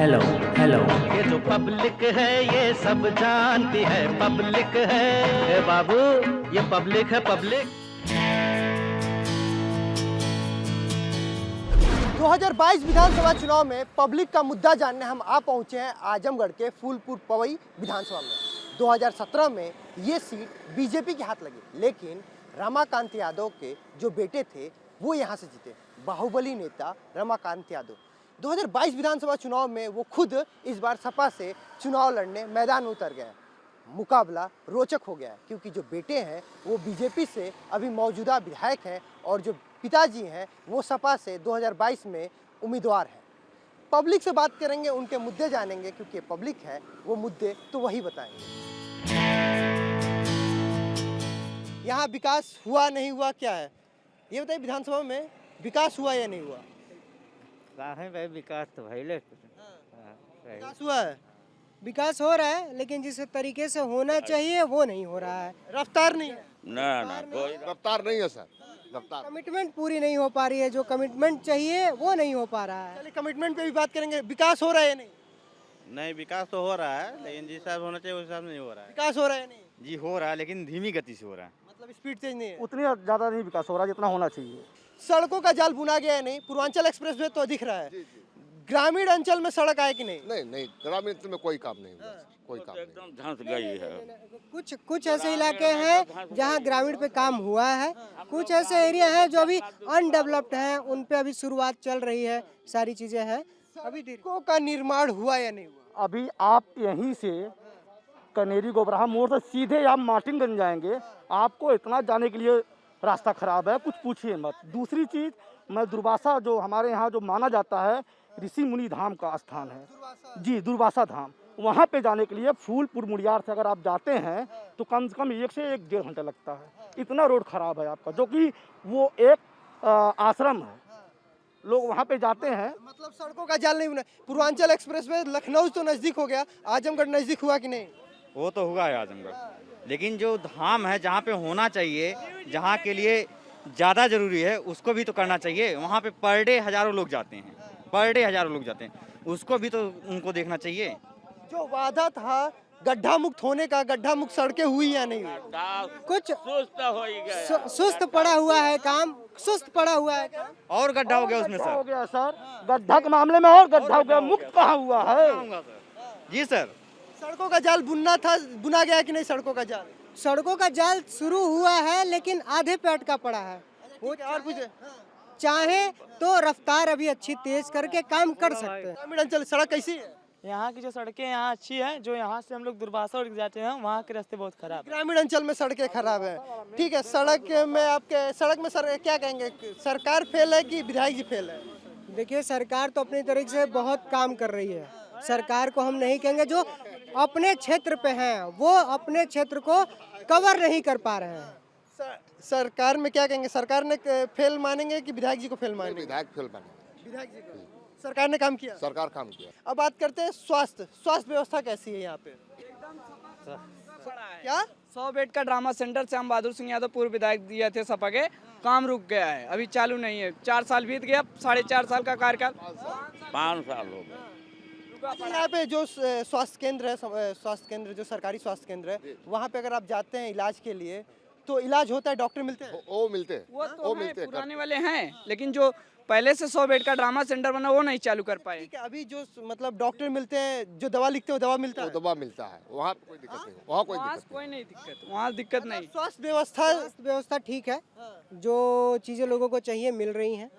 Hello hello. ये जो public है ये सब जानती है, पब्लिक है ए बाबू, ये पब्लिक है पब्लिक। 2022 विधानसभा चुनाव में पब्लिक का मुद्दा जानने हम आ पहुंचे हैं आजमगढ़ के फूलपुर पवई विधानसभा में। 2017 में ये सीट बीजेपी के हाथ लगी, लेकिन रमाकांत यादव के जो बेटे थे वो यहाँ से जीते, बाहुबली नेता रमाकांत यादव। 2022 विधानसभा चुनाव में वो खुद इस बार सपा से चुनाव लड़ने मैदान में उतर गए। मुकाबला रोचक हो गया क्योंकि जो बेटे हैं वो बीजेपी से अभी मौजूदा विधायक हैं और जो पिताजी हैं वो सपा से 2022 में उम्मीदवार हैं। पब्लिक से बात करेंगे, उनके मुद्दे जानेंगे, क्योंकि पब्लिक है वो मुद्दे तो वही बताएंगे। यहाँ विकास हुआ नहीं हुआ क्या है ये बताइए, विधानसभा में विकास हुआ या नहीं हुआ? है भाई, विकास तो भाई विकास हुआ है, विकास हो रहा है, लेकिन जिस तरीके से होना चाहिए वो नहीं हो रहा है। रफ्तार नहीं है। ना कोई रफ्तार नहीं है सर, रफ्तार कमिटमेंट पूरी नहीं हो पा रही है, जो कमिटमेंट चाहिए वो नहीं हो पा रहा है। चलिए कमिटमेंट पे भी बात करेंगे। विकास हो रहा है या नहीं? नहीं, विकास तो हो रहा है, लेकिन जिस हिसाब होना चाहिए उस हिसाब नहीं हो रहा है। विकास हो रहा है नहीं? जी हो रहा है, लेकिन धीमी गति से हो रहा है। मतलब स्पीड तेज नहीं है। उतनी ज़्यादा नहीं विकास हो रहा जितना होना चाहिए। सड़कों का जाल बुना गया है नहीं? पूर्वांचल एक्सप्रेसवे तो दिख रहा है, ग्रामीण अंचल में सड़क आए कि नहीं? नहीं, ग्रामीण में कोई काम नहीं हुआ, कोई काम नहीं। एकदम धंस गई है। कुछ ऐसे इलाके हैं जहां ग्रामीण पे काम हुआ है, कुछ ऐसे एरिया हैं जो अभी अनडेवलप्ड हैं, उन पे अभी शुरुआत चल रही है, सारी चीजें हैं। अभी सड़कों का निर्माण हुआ या नहीं हुआ? अभी आप यहीं से कनेरी गोबराहा मोड़ से सीधे आप मार्टिनगंज जाएंगे, आपको इतना जाने के लिए रास्ता खराब है, कुछ पूछिए मत। दूसरी चीज़, मैं दुर्वासा जो हमारे यहाँ जो माना जाता है ऋषि मुनि धाम का स्थान है जी, दुर्वासा धाम, वहाँ पे जाने के लिए फूलपुर मुड़ियार से अगर आप जाते हैं तो कम से कम 1 से 1.5 घंटा लगता है। इतना रोड खराब है आपका, जो कि वो एक आश्रम है, लोग वहाँ पे जाते हैं। मतलब सड़कों का जाल नहीं बना। पूर्वांचल एक्सप्रेसवे लखनऊ तो नजदीक हो गया, आजमगढ़ नजदीक हुआ कि नहीं? वो तो हुआ है आजमगढ़, लेकिन जो धाम है जहाँ पे होना चाहिए, जहाँ के लिए ज़्यादा जरूरी है, उसको भी तो करना चाहिए। वहाँ पे पर डे हजारों लोग जाते हैं, पर डे हजारों लोग जाते हैं, उसको भी तो उनको देखना चाहिए। जो वादा था गड्ढा मुक्त होने का, गड्ढा मुक्त सड़कें हुई या नहीं हुई? कुछ सुस्त पड़ा हुआ है काम, सुस्त पड़ा हुआ है काम। और गड्ढा हो गया उसमें गड्ढा हो सर। गया सर, गड्ढा के मामले में और गड्ढा हो गया, मुक्त कहाँ हुआ है? जी सर, सड़कों का जाल बुनना था, बुना गया कि नहीं सड़कों का जाल? सड़कों का जाल शुरू हुआ है, लेकिन आधे पे अटका पड़ा है। वो और पूछे, चाहे तो रफ्तार अभी अच्छी तेज करके काम कर सकते हैं। ग्रामीण अंचल सड़क कैसी है? यहाँ की जो सड़कें यहाँ अच्छी हैं, जो यहाँ से हम लोग दुर्वासा और जाते हैं वहाँ के रास्ते बहुत खराब है। ग्रामीण अंचल में सड़कें खराब है, ठीक है। सड़क में सर क्या कहेंगे, सरकार फेल है कि विधायक जी फेल है? देखिए, सरकार तो अपनी तरीके से बहुत काम कर रही है। सरकार को हम नहीं कहेंगे, जो अपने क्षेत्र पे हैं वो अपने क्षेत्र को कवर नहीं कर पा रहे हैं। सरकार में क्या कहेंगे, सरकार ने फेल मानेंगे कि विधायक जी को फेल मानेंगे? विधायक फेल बने, विधायक जी को। सरकार ने काम किया, सरकार काम किया। अब बात करते हैं स्वास्थ्य व्यवस्था कैसी है यहाँ पे? क्या 100 बेड का ड्रामा सेंटर श्याम बहादुर सिंह यादव पूर्व विधायक दिए थे सपा के, काम रुक गया है, अभी चालू नहीं है। 4 साल बीत गया, 4.5 साल का कार्यकाल, 5 साल हो गए। अच्छा, यहाँ पे जो स्वास्थ्य केंद्र है, स्वास्थ्य केंद्र जो सरकारी स्वास्थ्य केंद्र है, वहाँ पे अगर आप जाते हैं इलाज के लिए तो इलाज होता है, डॉक्टर मिलते हैं? वो मिलते हैं, वो तो वो है, मिलते हैं। पुराने वाले हैं, लेकिन जो पहले से 100 बेड का ड्रामा सेंटर बना वो नहीं चालू कर पाए। ठीक है, अभी जो मतलब डॉक्टर मिलते हैं, जो दवा लिखते हैं वो दवा मिलता वो है? दवा मिलता है, वहाँ कोई दिक्कत नहीं, वहाँ कोई वहाँ दिक्कत कोई नहीं दिक्कत, वहाँ दिक्कत नहीं। स्वास्थ्य व्यवस्था ठीक है, जो चीज़ें लोगों को चाहिए मिल रही हैं।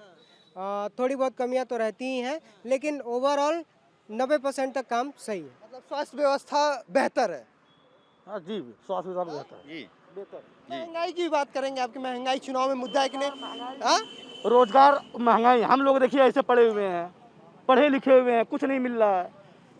थोड़ी बहुत कमियां तो रहती ही हैं, लेकिन ओवरऑल 90% तक काम सही है। मतलब स्वास्थ्य व्यवस्था बेहतर है। हाँ जी, स्वास्थ्य विभाग बेहतर है। जी बेहतर। महंगाई की बात करेंगे, आपकी महंगाई चुनाव में मुद्दा है कि नहीं? हाँ, रोजगार, महंगाई, हम लोग देखिए ऐसे पढ़े हुए हैं, पढ़े लिखे हुए हैं, कुछ नहीं मिल रहा है।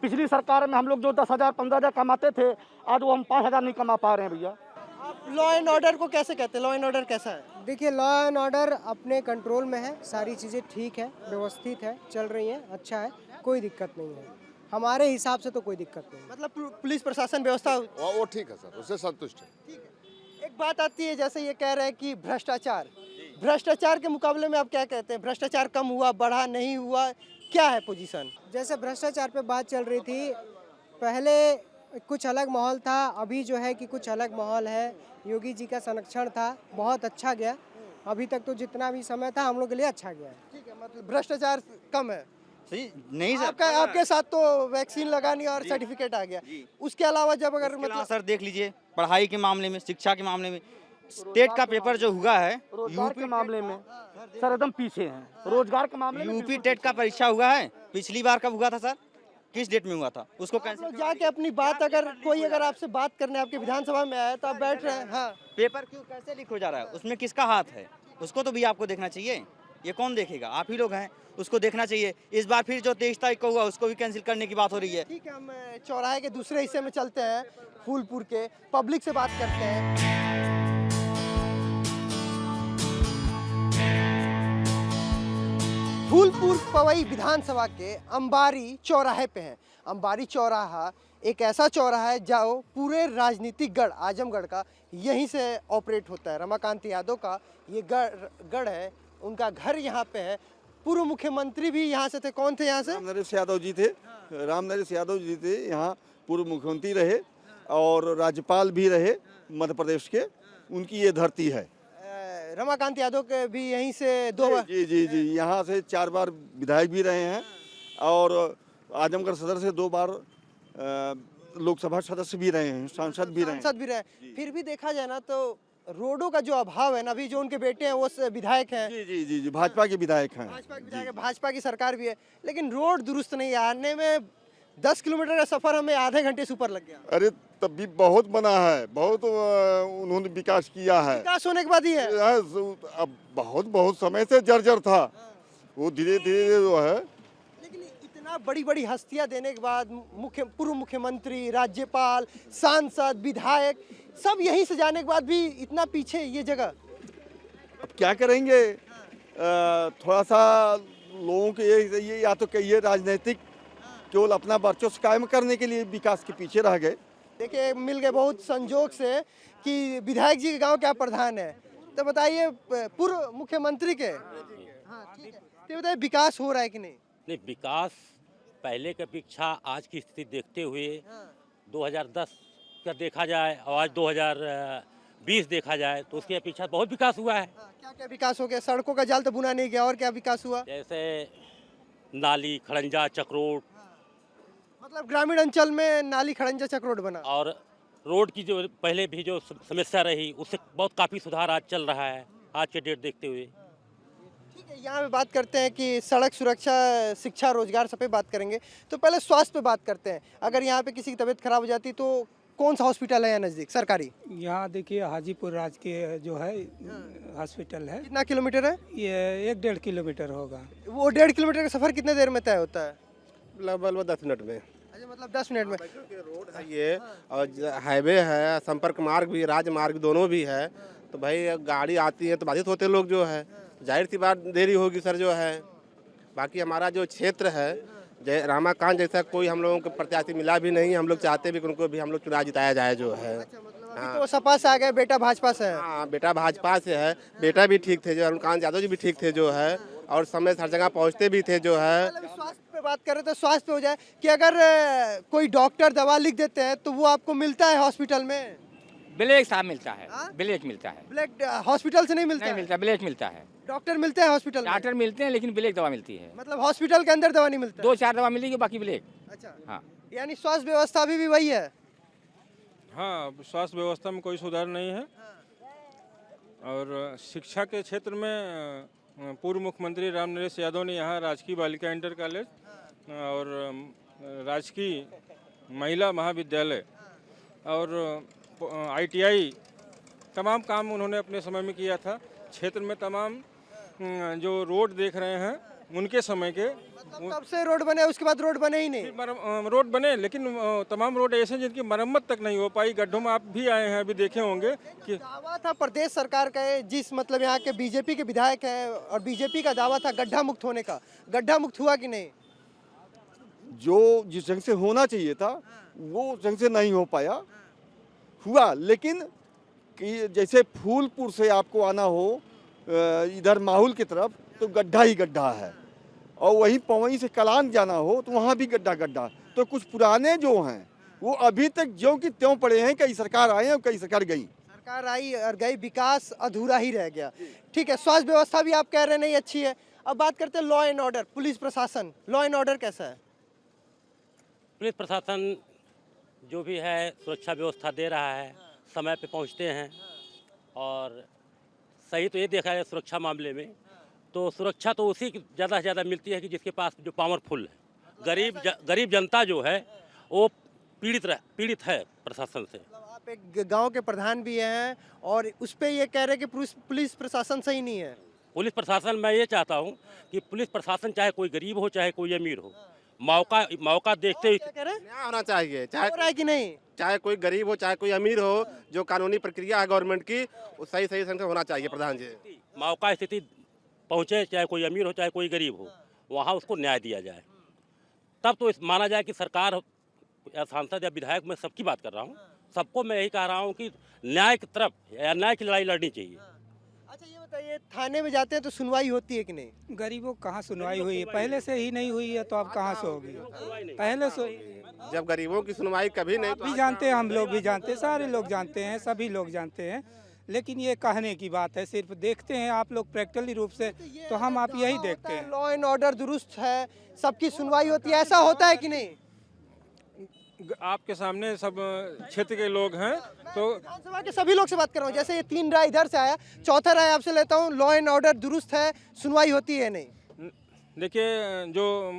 पिछली सरकार में हम लोग जो 10,000 15,000 कमाते थे, आज वो हम 5,000 नहीं कमा पा रहे हैं भैया। आप लॉ एंड ऑर्डर को कैसे कहते हैं? लॉ एंड ऑर्डर कैसा है? देखिए, लॉ एंड ऑर्डर अपने कंट्रोल में है, सारी चीज़ें ठीक है, व्यवस्थित है, चल रही हैं, अच्छा है, कोई दिक्कत नहीं है। हमारे हिसाब से तो कोई दिक्कत नहीं है। मतलब पुलिस प्रशासन व्यवस्था वो ठीक है सर, उससे संतुष्ट है। ठीक है। एक बात आती है, जैसे ये कह रहे हैं कि भ्रष्टाचार के मुकाबले में आप क्या कहते हैं? भ्रष्टाचार कम हुआ, बढ़ा, नहीं हुआ, क्या है पोजीशन? जैसे भ्रष्टाचार पे बात चल रही थी, पहले कुछ अलग माहौल था, अभी जो है कि कुछ अलग माहौल है। योगी जी का संरक्षण था, बहुत अच्छा गया। अभी तक तो जितना भी समय था हम लोग के लिए अच्छा गया है। ठीक है, मतलब भ्रष्टाचार कम है। सही नहीं सर, आपका आपके साथ तो वैक्सीन लगानी और सर्टिफिकेट आ गया। उसके अलावा जब अगर मतलब मतलब सर देख लीजिए, पढ़ाई के मामले में, शिक्षा के मामले में, स्टेट का पेपर जो हुआ है, रोजगार के मामले में सर एकदम पीछे हैं। रोजगार के मामले में यूपी टेट का परीक्षा हुआ है, पिछली बार कब हुआ था सर, किस डेट में हुआ था, उसको आप कैंसिल लोग जाके अपनी बात, अगर कोई अगर आपसे बात करने आपके विधानसभा में आया तो आप बैठ रहे हैं। हाँ, पेपर क्यों कैसे लीक हो जा रहा है, उसमें किसका हाथ है, उसको तो भी आपको देखना चाहिए। ये कौन देखेगा, आप ही लोग हैं, उसको देखना चाहिए। इस बार फिर जो 23 तारीख को हुआ उसको भी कैंसिल करने की बात हो रही है। ठीक है, हम चौराहे के दूसरे हिस्से में चलते हैं, फूलपुर के पब्लिक से बात करते हैं। फूलपुर पवई विधानसभा के अंबारी चौराहे पे हैं। अंबारी चौराहा एक ऐसा चौराहा है जो पूरे राजनीतिक गढ़ आजमगढ़ का यहीं से ऑपरेट होता है। रमाकांत यादव का ये गढ़ है, उनका घर यहाँ पे है। पूर्व मुख्यमंत्री भी यहाँ से थे। कौन थे यहाँ से? रामनरेश यादव जी थे। रामनरेश यादव जी थे, यहाँ पूर्व मुख्यमंत्री रहे और राज्यपाल भी रहे मध्य प्रदेश के। उनकी ये धरती है। रमाकांत यादव के भी यहीं से दो बार, जी जी जी, यहाँ से 4 बार विधायक भी रहे हैं और आजमगढ़ सदर से 2 बार लोकसभा सदस्य भी रहे हैं, सांसद भी रहे हैं। सांसद भी रहे। फिर भी देखा जाए ना तो रोडों का जो अभाव है ना, अभी जो उनके बेटे हैं वो विधायक हैं, जी जी जी जी, भाजपा के विधायक हैं। भाजपा के विधायक हैं, भाजपा की सरकार भी है, लेकिन रोड दुरुस्त नहीं है। आने में 10 किलोमीटर का सफर हमें आधे घंटे से ऊपर लग गया। अरे तब भी बहुत बना है, बहुत उन्होंने विकास किया है। विकास होने के बाद ही है। अब बहुत समय से जर्जर था, वो धीरे धीरे जो है। लेकिन इतना बड़ी बड़ी हस्तियां देने के बाद पूर्व मुख्यमंत्री, राज्यपाल, सांसद, विधायक सब यहीं से जाने के बाद भी इतना पीछे ये जगह। अब क्या करेंगे, थोड़ा सा लोगों के ये या तो कहिए राजनीतिक केवल अपना वर्चस्व कायम करने के लिए विकास के पीछे रह गए। देखिए, मिल गए बहुत संजोग से कि विधायक जी के गांव क्या प्रधान है, तो बताइए पूर्व मुख्यमंत्री के। हाँ ठीक है, तो बताइए विकास हो रहा है कि नहीं? नहीं, विकास पहले की अपेक्षा आज की स्थिति देखते हुए 2010 का देखा जाए और आज 2020 देखा जाए तो उसकी अपेक्षा बहुत विकास हुआ है। क्या क्या विकास हो गया? सड़कों का जाल तो बुना नहीं गया, और क्या विकास हुआ? जैसे नाली, खड़ंजा, चक्रोड, मतलब ग्रामीण अंचल में नाली, खड़ंजा, चक्रोड बना। और रोड की जो पहले भी जो समस्या रही उससे बहुत काफ़ी सुधार आज चल रहा है आज के डेट देखते हुए। ठीक है, यहाँ पे बात करते हैं कि सड़क सुरक्षा, शिक्षा, रोजगार सब पे बात करेंगे। तो पहले स्वास्थ्य पे बात करते हैं। अगर यहाँ पे किसी की तबीयत खराब हो जाती तो कौन सा हॉस्पिटल है यहाँ नज़दीक सरकारी? यहाँ देखिए हाजीपुर राजकीय जो है हॉस्पिटल है। कितना किलोमीटर है? ये 1-1.5 किलोमीटर होगा। वो 1.5 किलोमीटर का सफर कितने देर में तय होता है? लगभग 10 मिनट में। अच्छा, मतलब 10 मिनट में। रोड है ये, और हाईवे है, संपर्क मार्ग भी, राजमार्ग दोनों भी है। तो भाई गाड़ी आती है तो बाधित होते लोग जो है, जाहिर सी बात देरी होगी सर जो है। बाकी हमारा जो क्षेत्र है, रामाकांत जैसा कोई हम लोगों को प्रत्याशी मिला भी नहीं। हम लोग चाहते भी कि उनको भी हम लोग चुनाव जिताया जाए जो है। अभी तो सपा से आ गए, बेटा भाजपा से है। हाँ, बेटा भाजपा से है, बेटा भी ठीक थे जो रमाकांत यादव जी भी ठीक थे जो है, और समय हर जगह पहुँचते भी थे जो है। स्वास्थ्य पे बात करें तो स्वास्थ्य पे हो जाए कि अगर कोई डॉक्टर दवा लिख देते हैं तो वो आपको मिलता है हॉस्पिटल में? ब्लैक साहब मिलता है, हाँ? ब्लैक मिलता है, ब्लैक हॉस्पिटल से नहीं मिलता नहीं है? मिलता, ब्लैक मिलता है। डॉक्टर मिलते हैं हॉस्पिटल में? डॉक्टर मिलते हैं लेकिन ब्लैक दवा मिलती है। मतलब हॉस्पिटल के अंदर दवा नहीं मिलता? 2-4 दवा मिलेगी, बाकी ब्लैक। अच्छा, हाँ, यानी स्वास्थ्य व्यवस्था अभी भी वही है? हाँ, स्वास्थ्य व्यवस्था में कोई सुधार नहीं है। और शिक्षा के क्षेत्र में पूर्व मुख्यमंत्री रामनरेश यादव ने यहाँ राजकीय बालिका इंटर कॉलेज और राजकीय महिला महाविद्यालय और ITI तमाम काम उन्होंने अपने समय में किया था। क्षेत्र में तमाम जो रोड देख रहे हैं उनके समय के, मतलब तब से रोड बने, उसके बाद रोड बने ही नहीं? रोड बने लेकिन तमाम रोड ऐसे जिनकी मरम्मत तक नहीं हो पाई। गड्ढों में आप भी आए हैं, अभी देखे होंगे कि दावा था प्रदेश सरकार का, जिस मतलब यहाँ के बीजेपी के विधायक हैं, और बीजेपी का दावा था गड्ढा मुक्त होने का। गड्ढा मुक्त हुआ कि नहीं? जो जिस ढंग से होना चाहिए था वो उस ढंग से नहीं हो पाया। हुआ लेकिन कि जैसे फूलपुर से आपको आना हो इधर माहौल की तरफ तो गड्ढा ही गड्ढा है, और वहीं पवई से कलान जाना हो तो वहाँ भी गड्ढा गड्ढा। तो कुछ पुराने जो हैं वो अभी तक ज्यों की त्यों पड़े हैं, कई सरकार आए और कई सरकार गई। सरकार आई और गई, विकास अधूरा ही रह गया। ठीक है, स्वास्थ्य व्यवस्था भी आप कह रहे हैं नहीं अच्छी है। अब बात करते हैं लॉ एंड ऑर्डर, पुलिस प्रशासन, लॉ एंड ऑर्डर कैसा है? पुलिस प्रशासन जो भी है सुरक्षा व्यवस्था दे रहा है, समय पे पहुंचते हैं। और सही तो ये देखा है सुरक्षा मामले में, तो सुरक्षा तो उसी की ज़्यादा से ज़्यादा मिलती है कि जिसके पास जो पावरफुल है। गरीब जनता जो है वो पीड़ित है प्रशासन से। आप एक गांव के प्रधान भी हैं और उस पे ये कह रहे हैं कि पुलिस प्रशासन सही नहीं है। पुलिस प्रशासन, मैं ये चाहता हूँ कि पुलिस प्रशासन चाहे कोई गरीब हो चाहे कोई अमीर हो, मौका देखते ही न्याय होना चाहिए, चाहे हो रहा है कि नहीं? चाहे कोई गरीब हो चाहे कोई अमीर हो, जो कानूनी प्रक्रिया है गवर्नमेंट की वो सही ढंग से होना चाहिए। प्रधान जी, मौका स्थिति पहुँचे, चाहे कोई अमीर हो चाहे कोई गरीब हो, वहाँ उसको न्याय दिया जाए। तब तो माना जाए कि सरकार या सांसद या विधायक, मैं सबकी बात कर रहा हूँ, सबको मैं यही कह रहा हूँ कि न्याय की तरफ या न्याय की लड़ाई लड़नी चाहिए। अच्छा ये बताइए, थाने में जाते हैं तो सुनवाई होती है कि नहीं? गरीबों कहाँ सुनवाई हुई है, पहले से ही नहीं हुई है तो अब कहाँ से होगी? पहले से जब गरीबों की सुनवाई कभी नहीं, भी जानते हैं, हम लोग भी जानते हैं, सारे लोग जानते हैं, सभी लोग जानते हैं, लेकिन ये कहने की बात है, सिर्फ देखते हैं आप लोग प्रैक्टिकली रूप से, तो हम आप यही देखते हैं। लॉ एंड ऑर्डर दुरुस्त है, सबकी सुनवाई होती है, ऐसा होता है कि नहीं? आपके सामने सब क्षेत्र के लोग हैं, तो विधानसभा के सभी लोग से बात कर रहा हूँ। जैसे ये 3 राय इधर से आया, चौथा राय आपसे लेता हूँ, लॉ एंड ऑर्डर दुरुस्त है, सुनवाई होती है नहीं? देखिए, जो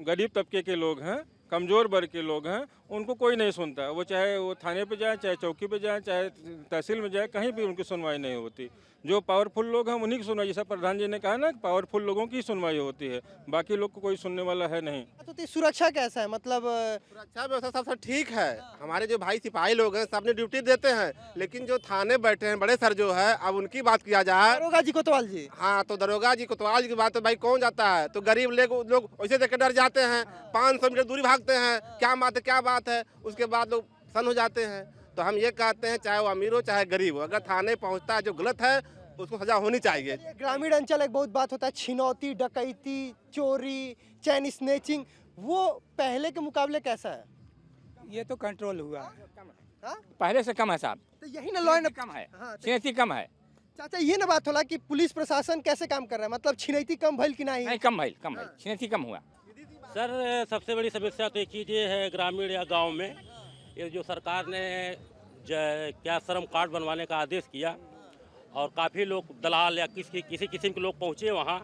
गरीब तबके के लोग हैं, कमज़ोर वर्ग के लोग हैं, उनको कोई नहीं सुनता। वो चाहे वो थाने पे जाए, चाहे चौकी पे जाए, चाहे तहसील में जाए, कहीं भी उनकी सुनवाई नहीं होती। जो पावरफुल लोग हैं उन्हीं की सुनवाई, जैसा प्रधान जी ने कहा ना, पावरफुल लोगों की सुनवाई होती है, बाकी लोग को कोई सुनने वाला है नहीं। तो सुरक्षा कैसा है? मतलब सुरक्षा व्यवस्था सब ठीक है। हमारे जो भाई सिपाही लोग हैं सब अपनी ड्यूटी देते हैं, लेकिन जो थाने बैठे हैं बड़े सर जो है, अब उनकी बात किया जाए, दरोगा जी कोतवाल जी। हाँ, तो दरोगा जी कोतवाल जी की बात है, भाई कौन जाता है? तो गरीब लोग वैसे देख के डर जाते हैं, 500 मीटर दूरी भागते हैं, क्या बात है, उसके बाद लोग सन हो जाते हैं। तो हम ये कहते हैं, चाहे वो अमीर हो चाहे गरीब हो, अगर थाने पहुंचता है जो गलत है उसको सजा होनी चाहिए। ग्रामीण अंचल एक बहुत बात होता है, छिनौती, डकैती, चोरी, चैन स्नेचिंग, वो पहले के मुकाबले कैसा है? ये तो कंट्रोल हुआ है, हाँ? पहले से कम है साहब, तो यही ना लॉ एंड कम है, हाँ, छिनैती कम है। चाचा ये ना बात होला कि पुलिस प्रशासन कैसे काम कर रहा है, मतलब छिनैती कम भइल कि नहीं? नहीं, कम है, छिनैती कम हुआ। सर, सबसे बड़ी समस्या तो एक चीज़ ये है ग्रामीण या गांव में, ये जो सरकार ने क्या श्रम कार्ड बनवाने का आदेश किया, और काफ़ी लोग दलाल या किसी किस्म के लोग पहुँचे वहाँ,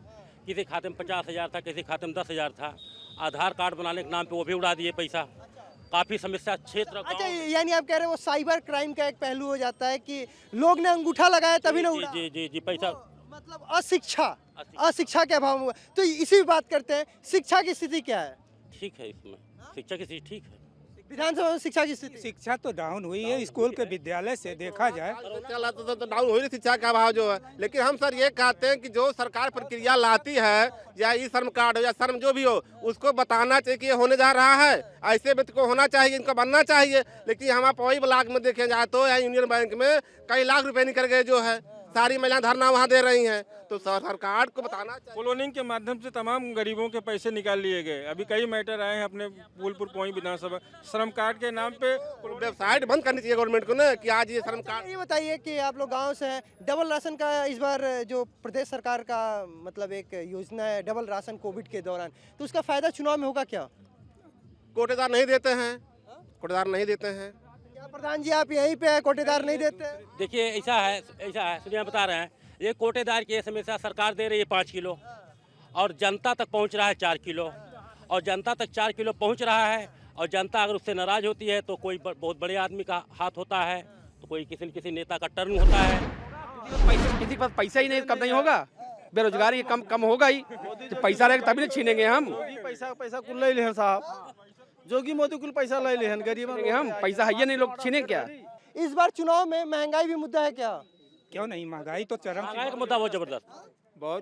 किसी खाते में 50,000 था, किसी खाते में 10,000 था, आधार कार्ड बनाने के नाम पे वो भी उड़ा दिए पैसा। काफ़ी समस्या क्षेत्र। अच्छा, यानी आप कह रहे हैं वो साइबर क्राइम का एक पहलू हो जाता है कि लोग ने अंगूठा लगाया तभी ना उड़ा। जी पैसा, मतलब अशिक्षा के अभाव में। तो इसी भी बात करते हैं, शिक्षा की स्थिति क्या है? ठीक है, इसमें शिक्षा की स्थिति ठीक है। विधानसभा में शिक्षा की स्थिति? शिक्षा तो डाउन हुई है, स्कूल के विद्यालय से देखा जाए तो डाउन हो रही शिक्षा का अभाव जो है, लेकिन हम सर ये कहते हैं कि जो सरकार प्रक्रिया लाती है, या ई श्रम कार्ड हो या श्रम जो भी हो, उसको बताना चाहिए कि ये होने जा रहा है, ऐसे व्यक्ति को होना चाहिए, इनका बनना चाहिए। लेकिन हम पवई ब्लॉक में देखे जाए तो या यूनियन बैंक में कई लाख रुपए निकल गए, जो है सारी महिलाएं धरना वहाँ दे रही हैं। तो सरकार को बताना चाहिए। क्लोनिंग के माध्यम से तमाम गरीबों के पैसे निकाल लिए गए। अभी कई मैटर आए हैं अपने फूलपुर पवई विधानसभा, श्रम कार्ड के नाम पे वेबसाइट बंद करनी चाहिए गवर्नमेंट को ना, कि आज ये श्रम कार्ड। ये बताइए कि आप लोग गांव से हैं, डबल राशन का इस बार जो प्रदेश सरकार का मतलब एक योजना है, डबल राशन कोविड के दौरान, तो उसका फायदा चुनाव में होगा क्या? कोटेदार नहीं देते हैं, कोटेदार नहीं देते हैं। क्या प्रधान जी आप यहीं पे है, कोटेदार नहीं देते? देखिए, ऐसा है सुनिए, बता रहे हैं, ये कोटेदार की समस्या सरकार दे रही है 5 किलो, और जनता तक पहुंच रहा है 4 किलो, और जनता तक 4 किलो पहुंच रहा है, और जनता अगर उससे नाराज होती है तो कोई बहुत बड़े आदमी का हाथ होता है, तो कोई किसी नेता का टर्न होता है। किसी के पास पैसा ही नहीं, कम नहीं होगा, बेरोजगारी कम होगा ही, तो पैसा रहेगा तभी ना छीनेंगे हम। पैसा कुल ले ले साहब, जोगी मोदी कुल पैसा ले ले, गरीब हम पैसा है नहीं, लोग छीने क्या? इस बार चुनाव में महंगाई भी मुद्दा है क्या? क्यों नहीं, महंगाई तो चरम महंगाई का मुद्दा बहुत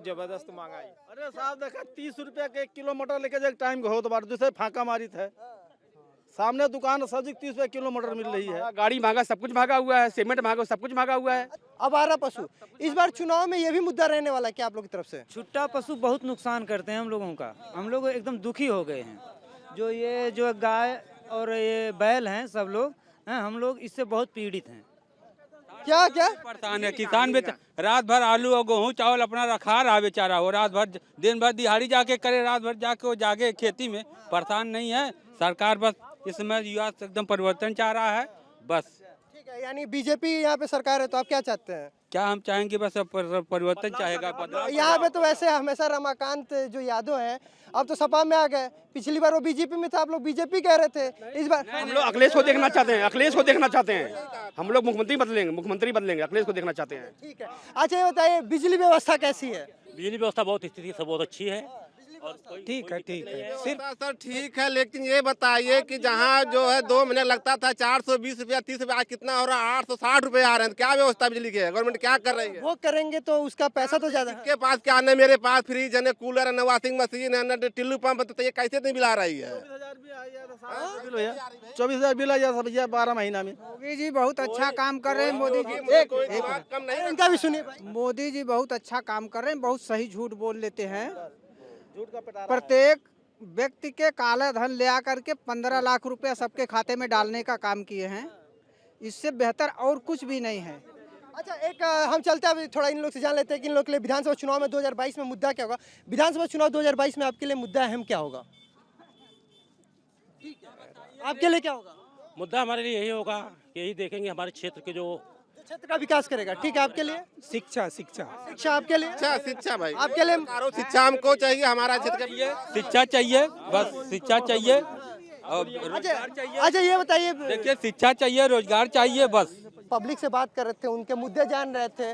जबरदस्त महंगाई। अरे साहब देखा 30 रुपया के 1 किलो मटर लेके जाए टाइम हो तो बार दूसरे फाका मारी थे, सामने दुकान सब्जी 30 रुपए किलो मटर मिल रही है। गाड़ी महंगा, सब कुछ महंगा हुआ है, सीमेंट महंगा, सब कुछ महंगा हुआ है। आवारा पशु इस बार चुनाव में ये भी मुद्दा रहने वाला है क्या आप लोग की तरफ से? छुट्टा पशु बहुत नुकसान करते हैं हम लोगों का, हम लोग एकदम दुखी हो गए हैं। जो ये जो गाय और ये बैल हैं सब लोग हैं, हम लोग इससे बहुत पीड़ित हैं। क्या क्या परेशान है किसान भी, रात भर आलू और गेहूँ चावल अपना रखा रहा बेचारा, वो रात भर दिन भर दिहाड़ी जाके करे, रात भर जाके वो जागे खेती में, परेशान नहीं है। सरकार बस इस समय युवा एकदम परिवर्तन चाह रहा है बस। ठीक है, यानी बीजेपी यहाँ पे सरकार है तो आप क्या चाहते हैं? क्या हम चाहेंगे, बस अब परिवर्तन चाहेगा, बदलाव। यहाँ पे तो वैसे हमेशा रमाकांत जो यादव हैं अब तो सपा में आ गए, पिछली बार वो बीजेपी में था, आप लोग बीजेपी कह रहे थे, इस बार हम लोग अखिलेश को देखना चाहते हैं, अखिलेश को देखना चाहते हैं। हम लोग मुख्यमंत्री बदलेंगे, अखिलेश को देखना चाहते हैं। ठीक है। अच्छा ये बताइए बिजली व्यवस्था कैसी है? बिजली व्यवस्था बहुत स्थिति से बहुत अच्छी है। ठीक है सिर्फ सर ठीक है, लेकिन ये बताइए कि जहाँ जो है 2 महीने लगता था 420 रुपया 30 रुपया, आज कितना हो रहा है? 860 रुपये आ रहे हैं। क्या व्यवस्था बिजली की है? गवर्नमेंट क्या कर रही है? वो करेंगे तो उसका पैसा तो ज्यादा के पास क्या, न मेरे पास फ्रिज है, न कूलर है, न वॉशिंग मशीन है, न टिल्लू पंप, तो ये कैसे नहीं बिला रही है? 24,000 बिल आ जाता भैया 12 महीना में। मोदी जी बहुत अच्छा काम कर रहे हैं। मोदी जी कम नहीं, इनका भी सुनिए भाई। मोदी जी बहुत अच्छा काम कर रहे हैं, बहुत सही झूठ बोल लेते हैं। प्रत्येक व्यक्ति के काला धन ले आकर के 15 लाख रुपया सबके खाते में डालने का काम किए हैं। इससे बेहतर और कुछ भी नहीं है। अच्छा एक हम चलते हैं, अभी थोड़ा इन लोग से जान लेते हैं कि इन लोग के लिए विधानसभा चुनाव में 2022 में मुद्दा क्या होगा। विधानसभा चुनाव 2022 में आपके लिए मुद्दा अहम क्या होगा? आपके लिए क्या होगा? मुद्दा हमारे लिए यही होगा, यही देखेंगे हमारे क्षेत्र के जो क्षेत्र का विकास करेगा। ठीक है, आपके लिए शिक्षा आपके लिए शिक्षा भाई, आपके लिए शिक्षा हमको चाहिए, हमारा क्षेत्र का शिक्षा चाहिए, बस शिक्षा चाहिए। अच्छा ये बताइए, देखिए शिक्षा चाहिए, रोजगार चाहिए, बस। पब्लिक से बात कर रहे थे, उनके मुद्दे जान रहे थे।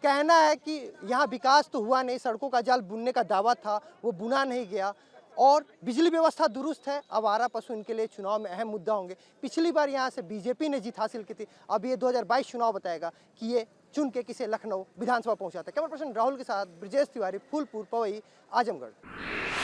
कहना है कि यहाँ विकास तो हुआ नहीं, सड़कों का जाल बुनने का दावा था वो बुना नहीं गया, और बिजली व्यवस्था दुरुस्त है। आवारा पशु इनके लिए चुनाव में अहम मुद्दा होंगे। पिछली बार यहाँ से बीजेपी ने जीत हासिल की थी, अब ये 2022 चुनाव बताएगा कि ये चुन के किसे लखनऊ विधानसभा पहुंचाता है। कैमरा पर्सन राहुल के साथ ब्रजेश तिवारी, फूलपुर, पवई, आजमगढ़।